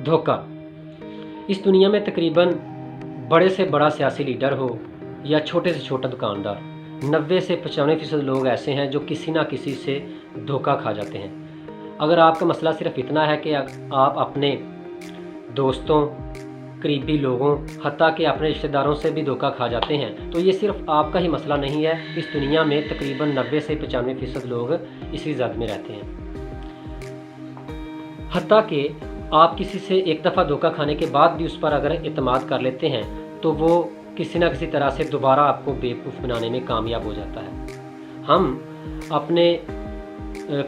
धोखा। इस दुनिया में तकरीबन बड़े से बड़ा सियासी लीडर हो या छोटे से छोटा दुकानदार, 90 से 95% लोग ऐसे हैं जो किसी ना किसी से धोखा खा जाते हैं। अगर आपका मसला सिर्फ इतना है कि आप अपने दोस्तों, करीबी लोगों, हत्ता कि अपने रिश्तेदारों से भी धोखा खा जाते हैं, तो ये सिर्फ आपका ही मसला नहीं है। इस दुनिया में तकरीबन 90 से 95% लोग इसी जद में रहते हैं। हत्ता कि आप किसी से एक दफ़ा धोखा खाने के बाद भी उस पर अगर एतमाद कर लेते हैं तो वो किसी न किसी तरह से दोबारा आपको बेवकूफ़ बनाने में कामयाब हो जाता है। हम अपने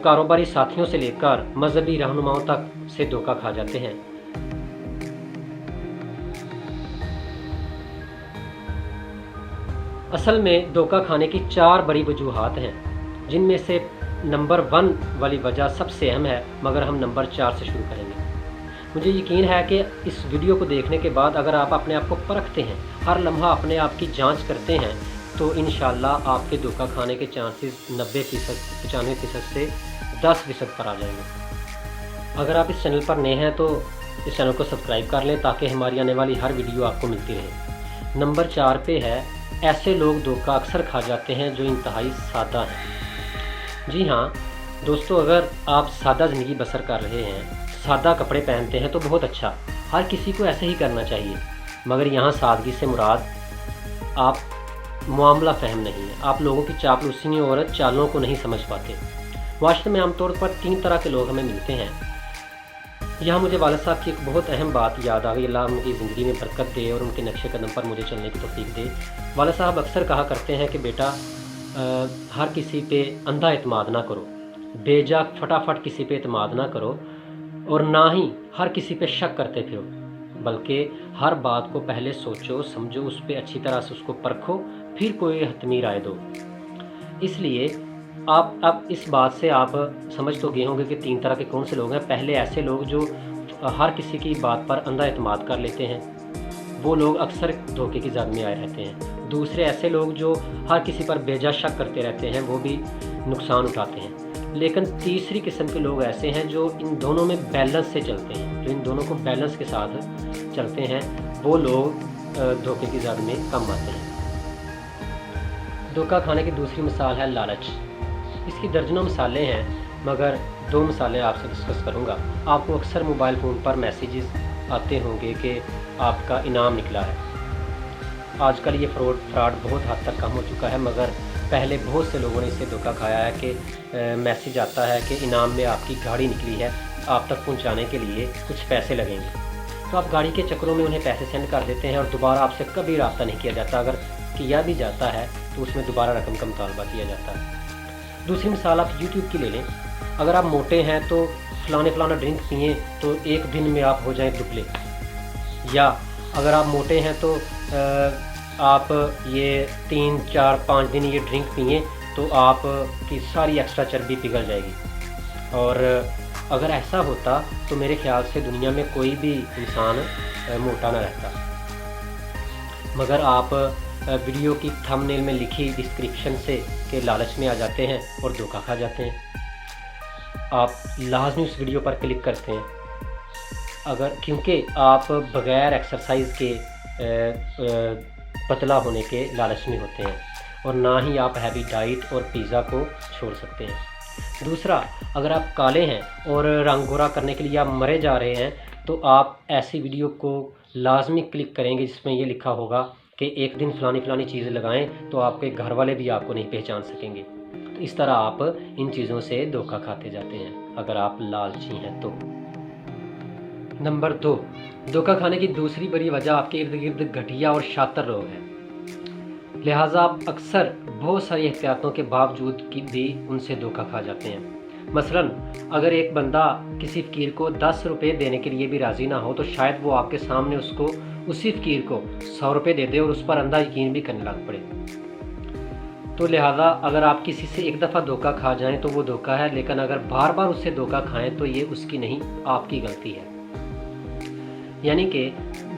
कारोबारी साथियों से लेकर मजहबी रहनुमाओं तक से धोखा खा जाते हैं। असल में धोखा खाने की 4 बड़ी वजूहात हैं, जिनमें से नंबर 1 वाली वजह सबसे अहम है, मगर हम नंबर 4 से शुरू करेंगे। मुझे यकीन है कि इस वीडियो को देखने के बाद अगर आप अपने आप को परखते हैं, हर लम्हा अपने आप की जांच करते हैं, तो इंशाल्लाह आपके धोखा खाने के चांसेस 90% 95% से 10% पर आ जाएंगे। अगर आप इस चैनल पर नए हैं तो इस चैनल को सब्सक्राइब कर लें ताकि हमारी आने वाली हर वीडियो आपको मिलती रहे। नंबर 4 पे है, ऐसे लोग धोखा अक्सर खा जाते हैं जो इंतहाई सादा हैं। जी हाँ दोस्तों, अगर आप सादा ज़िंदगी बसर कर रहे हैं, सादा कपड़े पहनते हैं तो बहुत अच्छा, हर किसी को ऐसे ही करना चाहिए, मगर यहाँ सादगी से मुराद आप मामला फ़हम नहीं है। आप लोगों की चापलूसी और चालों को नहीं समझ पाते। वास्तव में आमतौर पर 3 तरह के लोग हमें मिलते हैं। यहाँ मुझे वालिद साहब की एक बहुत अहम बात याद आ गई। अल्लाह उनकी ज़िंदगी में बरकत दे और उनके नक्शे कदम पर मुझे चलने की तौफीक दे। वालिद साहब अक्सर कहा करते हैं कि बेटा हर किसी पे अंधा एतमाद ना करो, बेजा फटाफट किसी पे एतमाद ना करो, और ना ही हर किसी पे शक करते फिरो, बल्कि हर बात को पहले सोचो समझो, उस पर अच्छी तरह से उसको परखो, फिर कोई हतमी राय दो। इसलिए आप अब इस बात से आप समझ तो गए होंगे कि 3 तरह के कौन से लोग हैं। पहले ऐसे लोग जो हर किसी की बात पर अंधा एतमाद कर लेते हैं, वो लोग अक्सर धोखे की ज़द में आए रहते हैं। दूसरे ऐसे लोग जो हर किसी पर बेजा शक करते रहते हैं, वो भी नुकसान उठाते हैं। लेकिन तीसरी किस्म के लोग ऐसे हैं जो इन दोनों में बैलेंस से चलते हैं, जो इन दोनों को बैलेंस के साथ चलते हैं, वो लोग धोखे की ज़द में कम आते हैं। धोखा खाने की दूसरी मिसाल है लालच। इसकी दर्जनों मिसालें हैं, मगर 2 मिसालें आपसे डिस्कस करूंगा। आपको अक्सर मोबाइल फ़ोन पर मैसेजेस आते होंगे कि आपका इनाम निकला है। आजकल ये फ्रॉड बहुत हद तक कम हो चुका है, मगर पहले बहुत से लोगों ने इससे धोखा खाया है कि मैसेज आता है कि इनाम में आपकी गाड़ी निकली है, आप तक पहुंचाने के लिए कुछ पैसे लगेंगे। तो आप गाड़ी के चक्करों में उन्हें पैसे सेंड कर देते हैं और दोबारा आपसे कभी रब्ता नहीं किया जाता। अगर किया भी जाता है तो उसमें दोबारा रकम का मुतालबा किया जाता है। दूसरी मिसाल आप यूट्यूब की ले लें। अगर आप मोटे हैं तो फलाना ड्रिंक पिएँ तो एक दिन में आप हो जाएं दुबले, या अगर आप मोटे हैं तो आप ये 3, 4, 5 दिन ये ड्रिंक पिएँ तो आप की सारी एक्स्ट्रा चर्बी पिघल जाएगी। और अगर ऐसा होता तो मेरे ख्याल से दुनिया में कोई भी इंसान मोटा ना रहता। मगर आप वीडियो की थंबनेल में लिखी डिस्क्रिप्शन से के लालच में आ जाते हैं और धोखा खा जाते हैं। आप लाजमी उस वीडियो पर क्लिक करते हैं, क्योंकि आप बग़ैर एक्सरसाइज के पतला होने के लालच में होते हैं, और ना ही आप हैवी डाइट और पिज़्ज़ा को छोड़ सकते हैं। दूसरा, अगर आप काले हैं और रंग गोरा करने के लिए आप मरे जा रहे हैं, तो आप ऐसी वीडियो को लाजमी क्लिक करेंगे जिसमें ये लिखा होगा कि एक दिन फलानी चीज़ लगाएं तो आपके घर वाले भी आपको नहीं पहचान सकेंगे। तो इस तरह आप इन चीज़ों से धोखा खाते जाते हैं अगर आप लालची हैं तो। नंबर 2, धोखा खाने की दूसरी बड़ी वजह आपके इर्द गिर्द घटिया और शातिर लोग हैं। लिहाजा आप अक्सर बहुत सारी एहतियातों के बावजूद भी उनसे धोखा खा जाते हैं। मसलन अगर एक बंदा किसी फ़कीर को 10 रुपये देने के लिए भी राज़ी ना हो, तो शायद वो आपके सामने उसको उसी फ़कीर को 100 रुपये दे दे और उस पर अंधा यकीन भी करने लग पड़े। तो लिहाजा अगर आप किसी से एक दफ़ा धोखा खा जाएं तो वो धोखा है, लेकिन अगर बार बार उससे धोखा खाएं तो ये उसकी नहीं, आपकी गलती है। यानी कि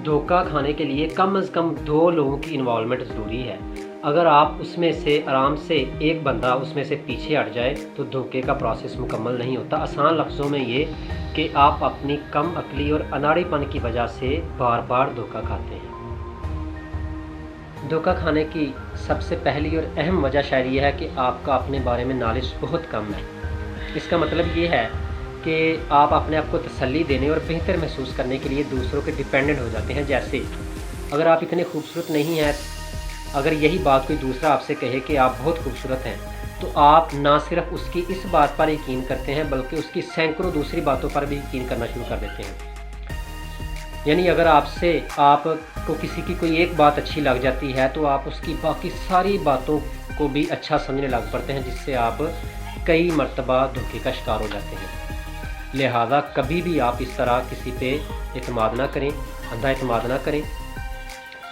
धोखा खाने के लिए कम अज़ कम 2 लोगों की इन्वॉल्वमेंट ज़रूरी है। اگر آپ اس میں سے آرام سے ایک بندہ اس میں سے پیچھے ہٹ جائے تو دھوکے کا پروسیس مکمل نہیں ہوتا۔ آسان لفظوں میں یہ کہ آپ اپنی کم عقلی اور اناڑی پن کی وجہ سے بار بار دھوکہ کھاتے ہیں۔ دھوکہ کھانے کی سب سے پہلی اور اہم وجہ شاید یہ ہے کہ آپ کا اپنے بارے میں نالج بہت کم ہے۔ اس کا مطلب یہ ہے کہ آپ اپنے آپ کو تسلی دینے اور بہتر محسوس کرنے کے لیے دوسروں کے ڈیپینڈنٹ ہو جاتے ہیں۔ جیسے اگر آپ اتنے خوبصورت نہیں ہیں، اگر یہی بات کوئی دوسرا آپ سے کہے کہ آپ بہت خوبصورت ہیں، تو آپ نہ صرف اس کی اس بات پر یقین کرتے ہیں بلکہ اس کی سینکڑوں دوسری باتوں پر بھی یقین کرنا شروع کر دیتے ہیں۔ یعنی اگر آپ کو کسی کی کوئی ایک بات اچھی لگ جاتی ہے تو آپ اس کی باقی ساری باتوں کو بھی اچھا سمجھنے لگ پڑتے ہیں، جس سے آپ کئی مرتبہ دھوکے کا شکار ہو جاتے ہیں۔ لہذا کبھی بھی آپ اس طرح کسی پہ اعتماد نہ کریں، اندھا اعتماد نہ کریں۔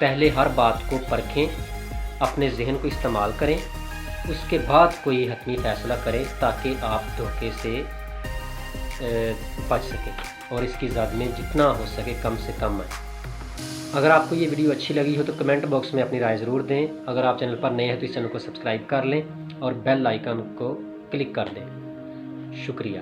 پہلے ہر بات کو پرکھیں، اپنے ذہن کو استعمال کریں، اس کے بعد کوئی حتمی فیصلہ کریں تاکہ آپ دھوکے سے بچ سکیں اور اس کی زد میں جتنا ہو سکے کم سے کم آئیں۔ اگر آپ کو یہ ویڈیو اچھی لگی ہو تو کمنٹ باکس میں اپنی رائے ضرور دیں۔ اگر آپ چینل پر نئے ہیں تو اس چینل کو سبسکرائب کر لیں اور بیل آئیکن کو کلک کر دیں۔ شکریہ۔